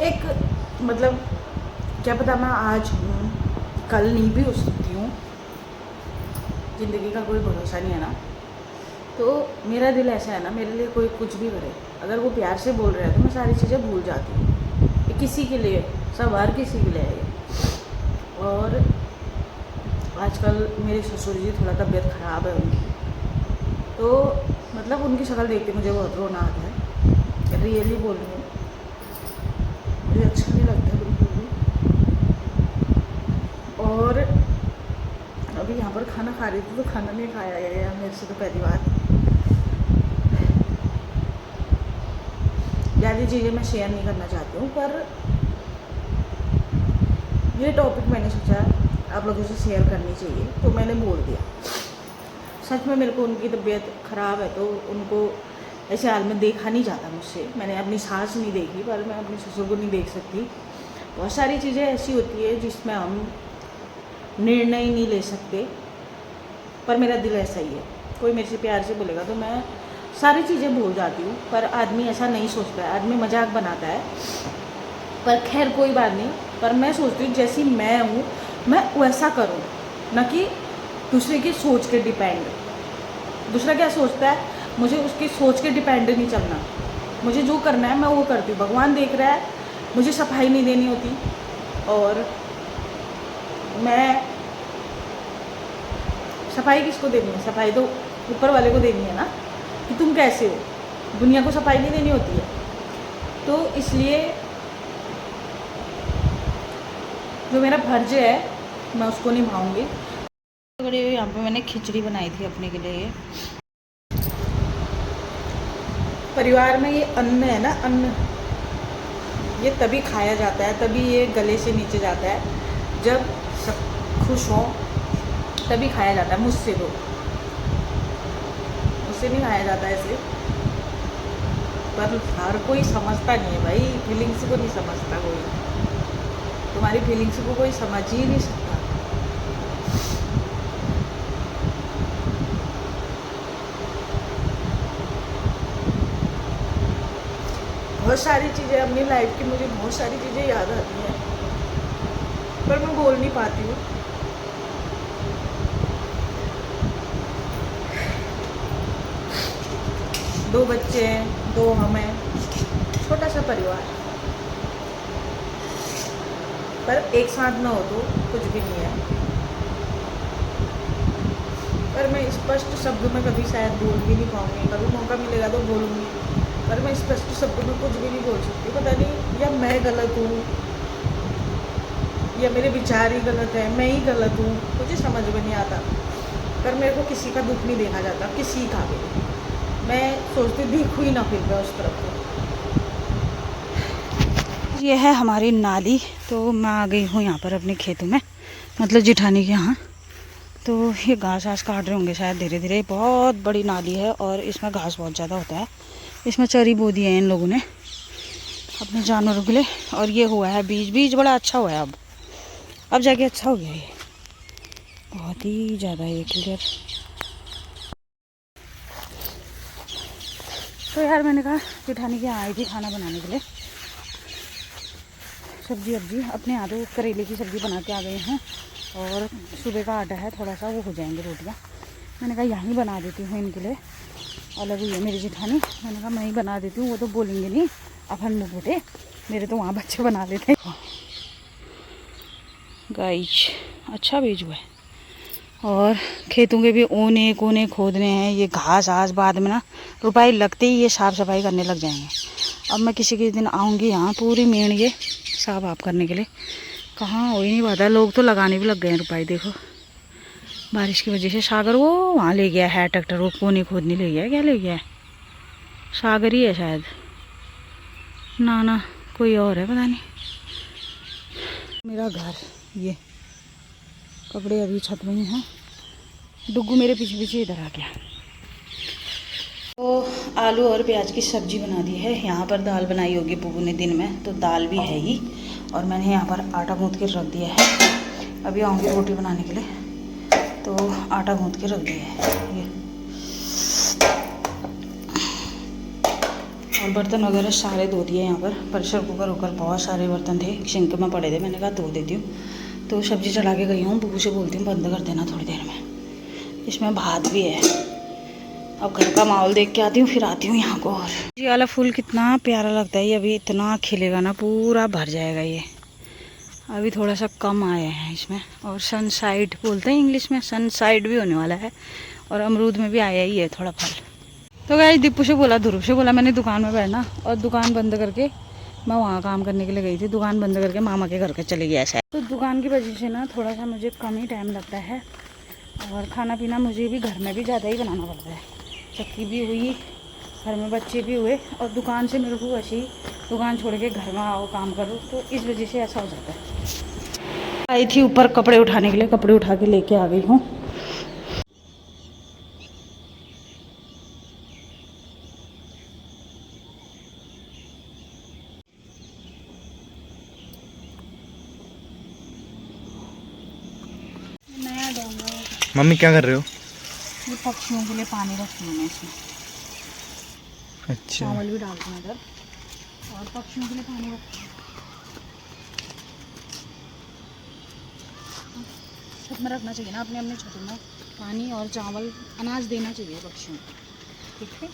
एक मतलब क्या पता मैं आज हूँ, कल नहीं भी हो सकती हूँ। ज़िंदगी का कोई भरोसा नहीं है ना। तो मेरा दिल ऐसा है ना, मेरे लिए कोई कुछ भी करे, अगर वो प्यार से बोल रहा है तो मैं सारी चीज़ें भूल जाती हूँ। ये किसी के लिए, सब हर किसी के लिए है ये। और आजकल मेरे ससुर जी थोड़ा तबीयत ख़राब है उनकी, तो मतलब उनकी शक्ल देख के मुझे बहुत रोना आता है। रियली बोल रही हूँ, मुझे अच्छा नहीं लगता बिल्कुल भी। और अभी यहाँ पर खाना खा रही थी तो खाना नहीं खाया गया मेरे से, तो पहली बार। ज़्यादा चीज़ें मैं शेयर नहीं करना चाहती हूँ, पर ये टॉपिक मैंने सोचा आप लोगों से शेयर करनी चाहिए, तो मैंने बोल दिया। सच में मेरे को उनकी तबीयत ख़राब है, तो उनको ऐसे हाल में देखा नहीं जाता मुझसे। मैंने अपनी सास नहीं देखी, पर मैं अपने ससुर को नहीं देख सकती। बहुत सारी चीज़ें ऐसी होती है जिसमें हम निर्णय नहीं ले सकते, पर मेरा दिल ऐसा ही है। कोई मेरे से प्यार से बोलेगा तो मैं सारी चीज़ें भूल जाती हूँ, पर आदमी ऐसा नहीं सोचता है, आदमी मजाक बनाता है। पर खैर कोई बात नहीं, पर मैं सोचती हूँ जैसी मैं हूँ मैं वैसा करूँ, न कि दूसरे की सोच के डिपेंड। दूसरा क्या सोचता है, मुझे उसकी सोच के डिपेंड नहीं चलना। मुझे जो करना है मैं वो करती हूँ। भगवान देख रहा है, मुझे सफाई नहीं देनी होती, और मैं सफाई किसको देनी है? सफाई तो ऊपर वाले को देनी है ना, कि तुम कैसे हो। दुनिया को सफाई नहीं देनी होती है। तो इसलिए जो मेरा फर्ज है मैं उसको निभाऊंगी। बड़े यहाँ पे मैंने खिचड़ी बनाई थी अपने के लिए। परिवार में ये अन्न है ना, अन्न ये तभी खाया जाता है, तभी ये गले से नीचे जाता है जब सब खुश हों, तभी खाया जाता है। मुझसे तो, मुझसे नहीं खाया जाता ऐसे। पर हर कोई समझता नहीं है भाई, फीलिंग्स को नहीं समझता कोई। तुम्हारी फीलिंग्स को कोई समझ ही नहीं सकता। बहुत सारी चीज़ें अपनी लाइफ की, मुझे बहुत सारी चीज़ें याद आती हैं, पर मैं बोल नहीं पाती हूँ। दो बच्चे हैं, दो हम हैं, छोटा सा परिवार, पर एक साथ ना हो तो कुछ भी नहीं है। पर मैं स्पष्ट शब्द में कभी शायद बोल भी नहीं पाऊँगी, कभी मौका मिलेगा तो बोलूँगी, पर मैं स्पष्ट शब्द में कुछ भी नहीं बोल सकती। पता नहीं या मैं गलत हूँ या मेरे विचार ही गलत है, मैं ही गलत हूँ, मुझे समझ में नहीं आता। पर मेरे को किसी का दुख नहीं देखा जाता, किसी का भी। मैं सोचती देखूँ ही ना फिर मैं उस तरफ को। ये है हमारी नाली। तो मैं आ गई हूँ यहाँ पर अपने खेतों में, मतलब जिठानी के यहाँ। तो ये घास वास काट रहे होंगे शायद धीरे धीरे। बहुत बड़ी नाली है और इसमें घास बहुत ज़्यादा होता है। इसमें चरी बो दी है इन लोगों ने अपने जानवरों के लिए। और ये हुआ है बीज, बीज बड़ा अच्छा हुआ है। अब जाके अच्छा हो गया ये, बहुत ही ज़्यादा ये क्लियर। तो यार मैंने कहा जिठानी के यहाँ आई थी खाना बनाने के लिए। सब्जी अब्जी अपने यहाँ तो करेले की सब्ज़ी बना के आ गए हैं, और सुबह का आटा है थोड़ा सा, वो हो जाएंगे रोटियाँ। मैंने कहा यहीं बना देती हूँ इनके लिए। अलग हुई है मेरी जिठानी, मैंने कहा मैं ही बना देती हूँ, वो तो बोलेंगे नहीं अपन मुँह फटे, मेरे तो वहाँ बच्चे बना लेते। गाइस अच्छा बीज हुआ है। और खेतों के भी ओने कोने खोदने हैं। ये घास आज बाद में ना रुपए लगते ही ये साफ़ सफाई करने लग जाएंगे। अब मैं किसी के दिन आऊँगी यहाँ पूरी मेड़ ये साफ आप करने के लिए। कहाँ हो ही नहीं पाता, लोग तो लगाने भी लग गए हैं रुपए। देखो बारिश की वजह से सागर वो वहाँ ले गया है ट्रैक्टर, वो कोने खोदने ले गया है। क्या ले गया है? सागर ही है शायद, ना कोई और है पता नहीं। मेरा घर, ये कपड़े अभी छत में ही हैं। डुग्गू मेरे पीछे पीछे इधर आ गया। तो आलू और प्याज की सब्जी बना दी है। यहाँ पर दाल बनाई होगी बुबू ने दिन में, तो दाल भी है ही। और मैंने यहाँ पर आटा गूँथ के रख दिया है। अभी आऊँगी रोटी बनाने के लिए, तो आटा गूँथ के रख दिया है ये। बर्तन वगैरह सारे धो दिए यहाँ पर। प्रेशर कुकर होकर बहुत सारे बर्तन थे सिंक में पड़े थे, मैंने कहा धो देती हूँ। तो सब्ज़ी चढ़ा के गई हूँ, बुबू से बोलती हूँ बंद कर देना थोड़ी देर में। इसमें भात भी है। अब घर का माहौल देख के आती हूँ, फिर आती हूँ यहाँ को। और ये वाला फूल कितना प्यारा लगता है, ये अभी इतना खिलेगा ना, पूरा भर जाएगा ये। अभी थोड़ा सा कम आए हैं इसमें। और सनसाइड बोलते हैं इंग्लिश में, सनसाइड भी होने वाला है। और अमरूद में भी आया ही है थोड़ा फल। तो गाइस दीपू से बोला, ध्रुव से बोला मैंने दुकान में बैठना, और दुकान बंद करके मैं वहाँ काम करने के लिए गई थी। दुकान बंद करके मामा के घर के चले गया ऐसा। तो दुकान की वजह से ना थोड़ा सा मुझे कम ही टाइम लगता है। और खाना पीना मुझे भी घर में भी ज़्यादा ही बनाना पड़ता है। चक्की भी हुई, घर में बच्चे भी हुए, और दुकान से मेरे को ऐसी दुकान छोड़ के घर में आओ काम करो, तो इस वजह से ऐसा हो जाता है। आई थी ऊपर कपड़े उठाने के लिए, कपड़े उठा के लेके आ गई हूँ। नया दूँगा। मम्मी क्या कर रहे हो? ये पक्षियों के लिए पानी रखी हूँ मैं इसमें। अच्छा, चावल भी डालती हूँ इधर, और पक्षियों के लिए पानी रखती हूँ। छत में रखना चाहिए ना अपने अपने छतों में, पानी और चावल अनाज देना चाहिए पक्षियों को, ठीक है।